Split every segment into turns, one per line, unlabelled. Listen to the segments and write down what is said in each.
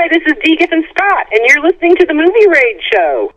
this is Dee Giffin Scott, and you're listening to the Movie Raid Show.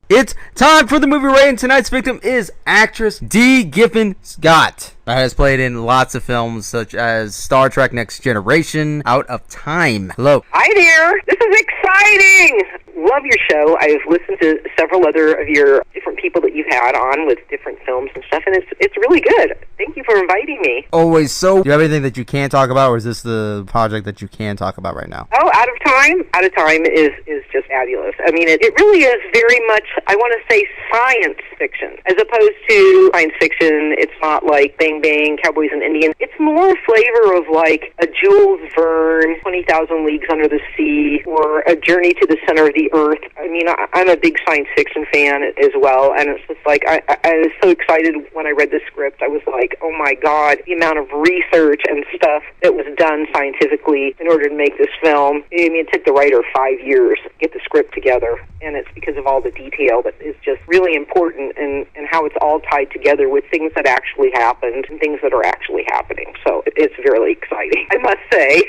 It's time for the Movie Raid, and tonight's victim is actress Dee Giffin Scott. Has played in lots of films such as Star Trek Next Generation, Out of Time. Hello.
Hi there. This is exciting. Love your show. I've listened to several other of your different people that you've had on with different films and stuff, and it's really good. Thank you for inviting me.
Always so. Do you have anything that you can't talk about, or is this the project that you can talk about right now?
Oh, Out of Time? Out of Time is just fabulous. I mean, it really is very much, I want to say, science fiction. As opposed to science fiction, it's not like Bang Bang, Cowboys and Indians. It's more a flavor of like a Jules Verne, 20,000 Leagues Under the Sea, or A Journey to the Center of the Earth. I mean, I'm a big science fiction fan as well, and it's just like, I was so excited when I read the script. I was like, oh my God, the amount of research and stuff that was done scientifically in order to make this film. I mean, it took the writer 5 years to get the script together, and it's because of all the detail that is just really important, and how it's all tied together with things that actually happened and things that are actually happening. So it's really exciting, I must say.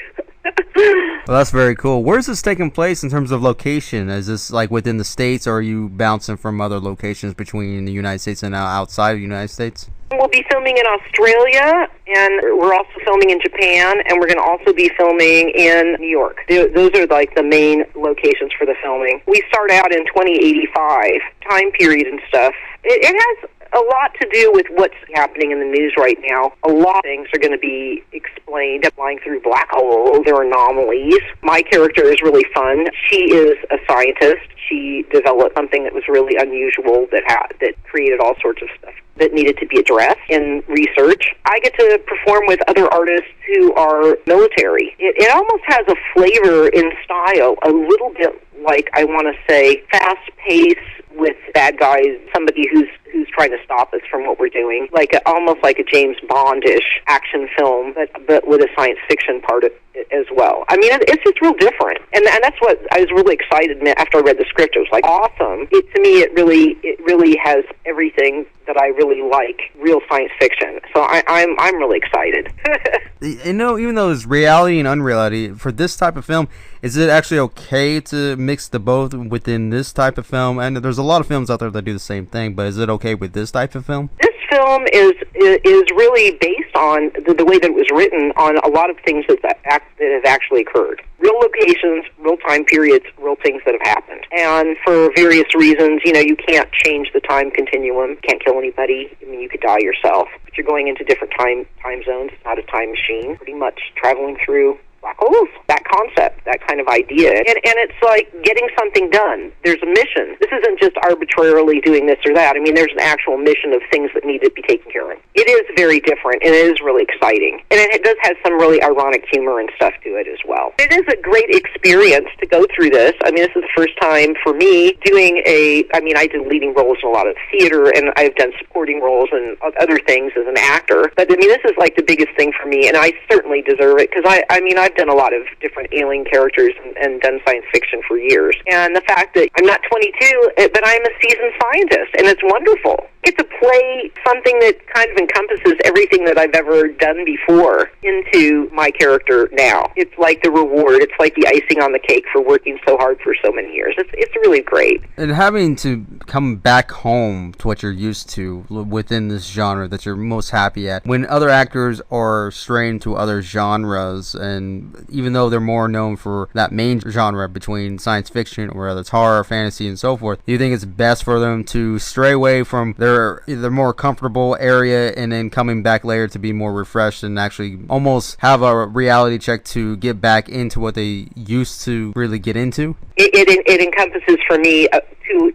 Well, that's very cool. Where's this taking place in terms of location? Is this like within the States, or are you bouncing from other locations between the United States and outside of the United States?
We'll be filming in Australia, and we're also filming in Japan, and we're going to also be filming in New York. Those are like the main locations for the filming. We start out in 2085 time period and stuff. It has a lot to do with what's happening in the news right now. A lot of things are going to be explained, flying through black holes or anomalies. My character is really fun. She is a scientist. She developed something that was really unusual that created all sorts of stuff that needed to be addressed in research. I get to perform with other artists who are military. It almost has a flavor in style, a little bit like, I want to say, fast-paced with bad guys, somebody who's trying to stop us from what we're doing, almost like a James Bond-ish action film, but with a science fiction part as well. I mean, it's just real different, and that's what I was really excited after I read the script. It was like awesome. To me, it really has everything that I really like, real science fiction. So I'm really excited.
You know, even though it's reality and unreality, for this type of film, is it actually okay to mix the both within this type of film? And there's a lot of films out there that do the same thing, but is it okay with this type of film?
This film is really based on the way that it was written on a lot of things that have actually occurred. Real locations, real time periods, real things that have happened. And for various reasons, you can't change the time continuum, can't kill anybody. I mean, you could die yourself. But you're going into different time zones. It's not a time machine. Pretty much traveling through black holes, that concept, that kind of idea. And it's like getting something done. There's a mission. This isn't just arbitrarily doing this or that. I mean, there's an actual mission of things that need to be taken care of. It is very different, and it is really exciting. And it does have some really ironic humor and stuff to it as well. It is a great experience to go through this. I mean, this is the first time for me doing I did leading roles in a lot of theater, and I've done supporting roles and other things as an actor. But, I mean, this is like the biggest thing for me, and I certainly deserve it, because I've done a lot of different alien characters and done science fiction for years. And the fact that I'm not 22, but I'm a seasoned scientist, and it's wonderful. I get to play something that kind of encompasses everything that I've ever done before into my character now. It's like the reward. It's like the icing on the cake for working so hard for so many years. It's really great.
And having to come back home to what you're used to within this genre that you're most happy at, when other actors are straying to other genres, and even though they're more known for that main genre between science fiction, or whether it's horror, fantasy, and so forth, do you think it's best for them to stray away from their more comfortable area and then coming back later to be more refreshed and actually almost have a reality check to get back into what they used to really get into?
It encompasses for me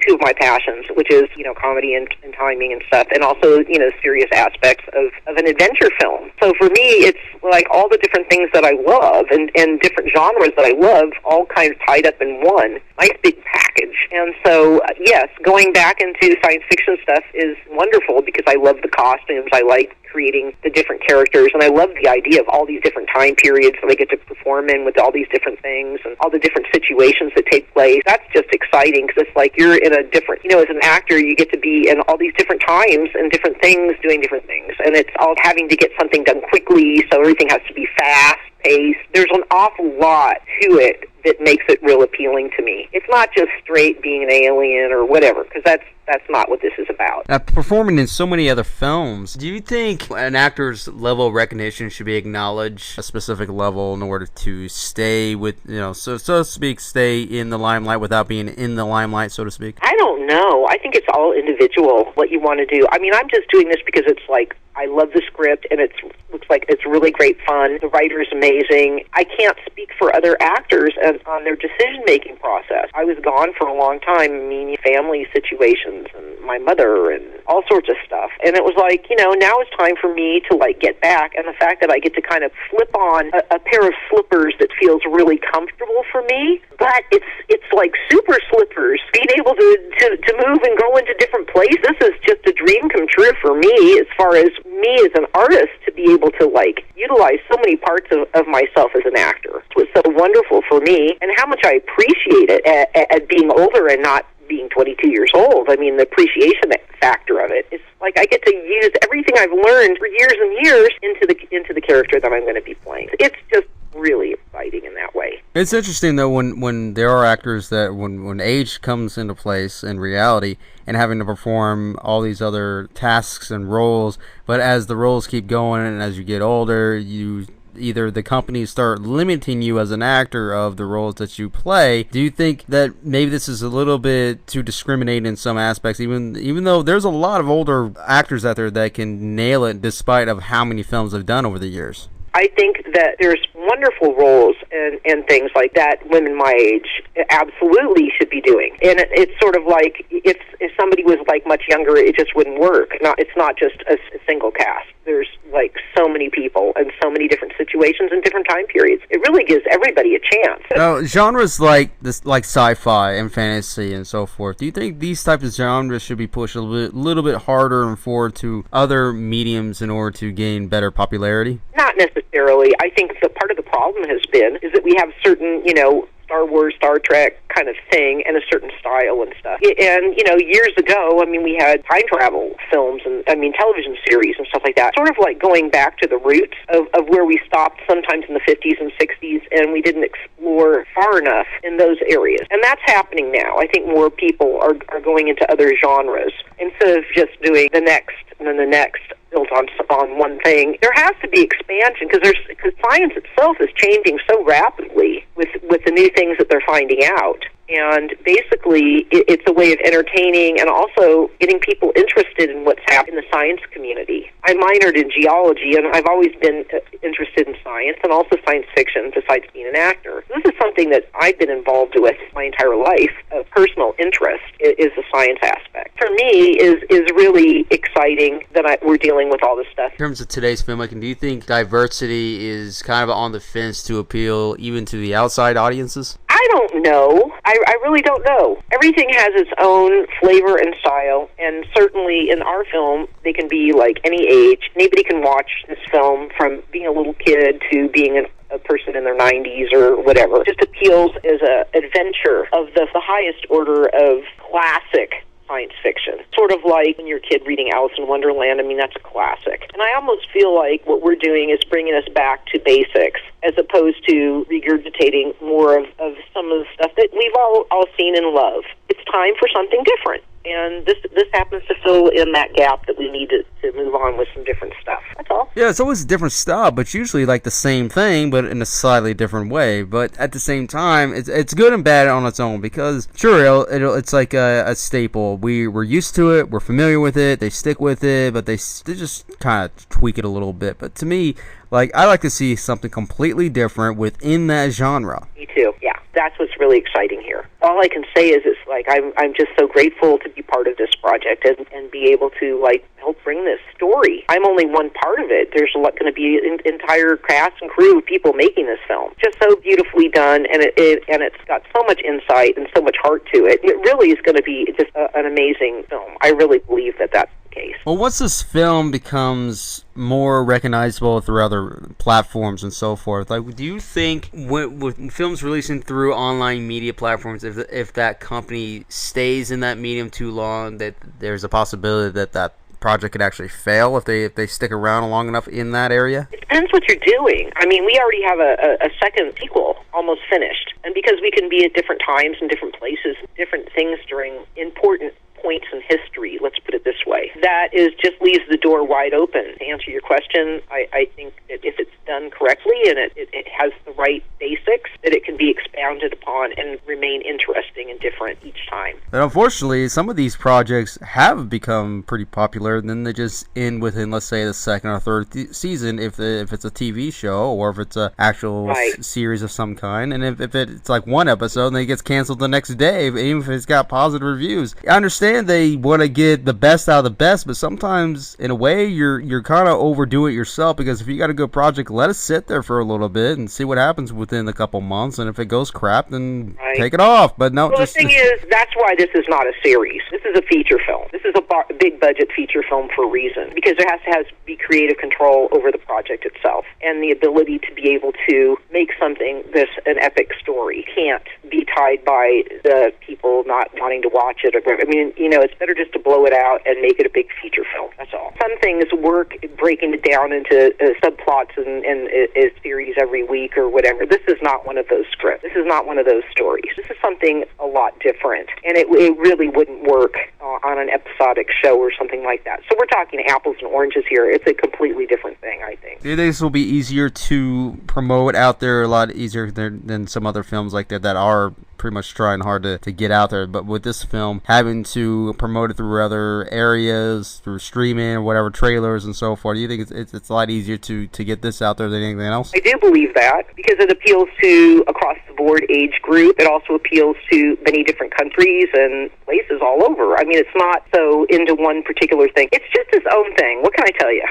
two of my passions, which is comedy and timing and stuff, and also serious aspects of an adventure film. So for me, it's like all the different things that I love and different genres that I love, all kind of tied up in one nice big package. And So, yes, going back into science fiction stuff is wonderful because I love the costumes. I like creating the different characters, and I love the idea of all these different time periods that I get to perform in with all these different things and all the different situations that take place. That's just exciting because it's like you're in a different, as an actor, you get to be in all these different times and different things, doing different things, and it's all having to get something done quickly, so everything has to be fast paced. There's an awful lot to it that makes it real appealing to me. It's not just straight being an alien or whatever, because that's not what this is about.
Now, performing in so many other films, do you think an actor's level of recognition should be acknowledged a specific level in order to stay with, so to speak, stay in the limelight without being in the limelight, so to speak?
I don't know. I think it's all individual, what you want to do. I mean, I'm just doing this because it's like, I love the script, and it looks like it's really great fun. The writer's amazing. I can't speak for other actors on their decision-making process. I was gone for a long time, family situations, and my mother, and all sorts of stuff. And it was like, now it's time for me to, get back, and the fact that I get to kind of flip on a pair of slippers that feels really comfortable for me, but it's like super slippers, being able to move and go into different places. This is just a dream come true for me as far as me as an artist to be able to utilize so many parts of myself as an actor. It was so wonderful for me, and how much I appreciate it at being older and not being 22 years old. I mean, the appreciation factor of it is like I get to use everything I've learned for years and years into the character that I'm going to be playing. It's just really exciting in that way.
It's interesting though when there are actors that when age comes into place in reality and having to perform all these other tasks and roles, but as the roles keep going and as you get older, either the companies start limiting you as an actor of the roles that you play. Do you think that maybe this is a little bit too discriminating in some aspects, even though there's a lot of older actors out there that can nail it despite of how many films they've done over the years?
I think that there's wonderful roles and things like that women my age absolutely should be doing. And it's sort of like if somebody was much younger, it just wouldn't work. It's not just a single cast. There's so many people and so many different situations and different time periods. It really gives everybody a chance.
Now, genres like this, like sci-fi and fantasy and so forth, do you think these types of genres should be pushed a little bit harder and forward to other mediums in order to gain better popularity? Not
necessarily. I think that part of the problem has been is that we have certain, Star Wars, Star Trek kind of thing and a certain style and stuff. And, years ago, we had time travel films and, television series and stuff like that. Sort of like going back to the roots of where we stopped sometimes in the 50s and 60s, and we didn't explore far enough in those areas. And that's happening now. I think more people are going into other genres instead of just doing the next and then the next built on one thing. There has to be expansion because science itself is changing so rapidly with the new things that they're finding out. And basically, it's a way of entertaining and also getting people interested in what's happening in the science community. I minored in geology, and I've always been interested in science and also science fiction besides being an actor. This is something that I've been involved with my entire life. A personal interest is the science aspect. For me, is really exciting that we're dealing with all this stuff.
In terms of today's filmmaking, do you think diversity is kind of on the fence to appeal even to the outside audiences?
I don't know. I really don't know. Everything has its own flavor and style, and certainly in our film, they can be any age. Anybody can watch this film from being a little kid to being a person in their 90s or whatever. It just appeals as an adventure of the highest order of classic science fiction. Sort of like when you're a kid reading Alice in Wonderland. That's a classic. And I almost feel like what we're doing is bringing us back to basics as opposed to regurgitating more of some of the stuff that we've all seen and love. It's time for something different. And this happens to fill in that gap that we need to move on with some different stuff. That's all.
Yeah, it's always a different style, but usually the same thing, but in a slightly different way. But at the same time, it's good and bad on its own because, sure, it's like a staple. We're used to it, we're familiar with it, they stick with it, but they just kind of tweak it a little bit. But to me, I like to see something completely different within that genre.
Me too, yeah. That's what's really exciting here. All I can say is it's like I'm just so grateful to be part of this project and be able to like help bring this story. I'm only one part of it. There's going to be an entire cast and crew of people making this film. Just so beautifully done, and it's got so much insight and so much heart to it. It really is going to be just an amazing film. I really believe that that's the case.
Well, once this film becomes more recognizable through other platforms and so forth, like, do you think with films releasing through online media platforms, if that company stays in that medium too long, that there's a possibility that project could actually fail if they stick around long enough in that area?
It depends what you're doing. I mean, we already have a second sequel almost finished, and because we can be at different times and different places, different things during important points in history, let's put it this way, that just leaves the door wide open. To answer your question, I think that if it's done correctly and it has the right basics, that it can be expounded upon and remain interesting and different each time.
But unfortunately, some of these projects have become pretty popular, and then they just end within, let's say, the second or third season if it's a TV show or if it's an actual series of some kind. And if it's like one episode and then it gets canceled the next day, even if it's got positive reviews. I understand they want to get the best out of the best, but sometimes in a way you're kind of overdo it yourself, because if you got a good project, let it sit there for a little bit and see what happens within a couple months, and if it goes crap, then take it off. But no,
the thing is, that's why this is not a series. This is a feature film. This is a big budget feature film for a reason, because there has to be creative control over the project itself and the ability to be able to make something an epic story. Can't be tied by the people not wanting to watch it. I mean, it's better just to blow it out and make it a big feature film. That's all. Some things work breaking it down into subplots and a series every week or whatever. This is not one of those scripts. This is not one of those stories. This is something a lot different, and it really wouldn't work on an episodic show or something like that. So we're talking apples and oranges here. It's a completely different thing, I think.
Do you think this will be easier to promote out there, a lot easier than some other films like that are pretty much trying hard to get out there? But with this film, having to promote it through other areas, through streaming or whatever, trailers and so forth, do you think it's a lot easier to get this out there than anything else?
I do believe that, because it appeals to across the board age group. It also appeals to many different countries and places all over. I mean, it's not so into one particular thing. It's just its own thing. What can I tell you?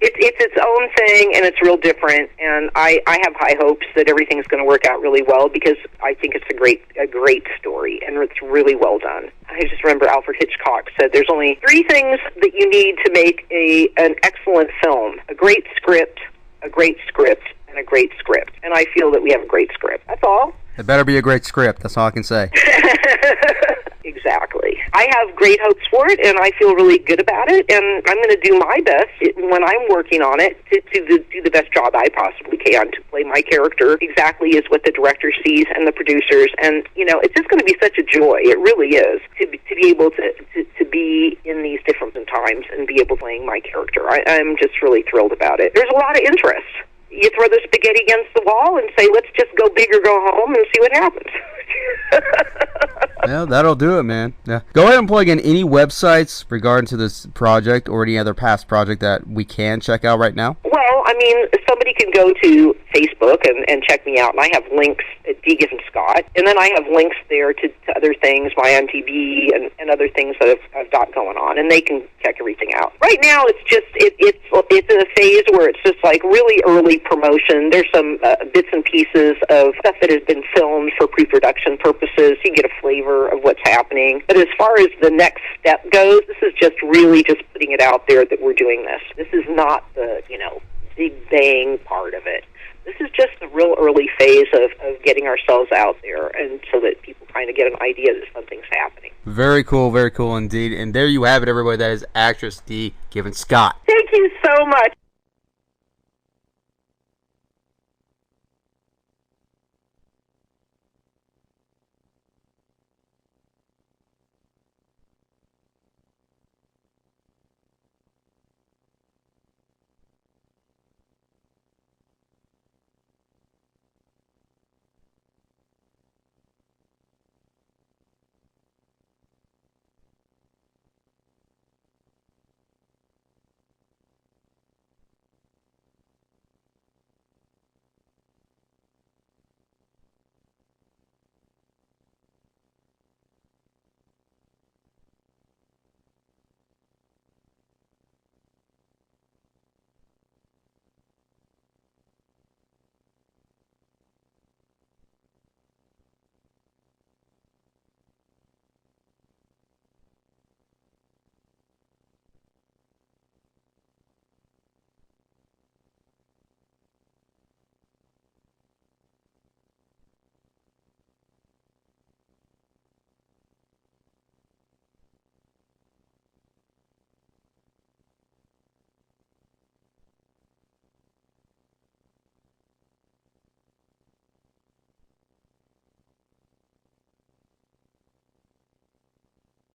It's its own thing, and it's real different, and I have high hopes that everything's going to work out really well, because I think it's a great story, and it's really well done. I just remember Alfred Hitchcock said there's only 3 things that you need to make an excellent film: a great script, and a great script. And I feel that we have a great script. That's all.
It better be a great script. That's all I can say.
Exactly. I have great hopes for it, and I feel really good about it, and I'm going to do my best when I'm working on it to do the best job I possibly can to play my character exactly as what the director sees and the producers. And, it's just going to be such a joy. It really is to be able to be in these different times and be able to play my character. I'm just really thrilled about it. There's a lot of interest. You throw the spaghetti against the wall and say, let's just go big or go home, and see what happens.
Yeah, that'll do it, man. Yeah. Go ahead and plug in any websites regarding to this project or any other past project that we can check out right now.
Well, I mean, somebody can go to Facebook and check me out, and I have links at Dee Giffin Scott, and then I have links there to other things, my MTV and other things that I've got going on, and they can check everything out. Right now, it's just it's in a phase where it's just like really early promotion. There's some bits and pieces of stuff that has been filmed for pre-production purposes. You get a flavor of what's happening. But as far as the next step goes, this is just really just putting it out there that we're doing this. This is not the big bang part of it. This is just the real early phase of getting ourselves out there, and so that people kind of get an idea that something's happening.
Very cool indeed. And there you have it, everybody. That is actress Dee Giffin Scott.
Thank you so much.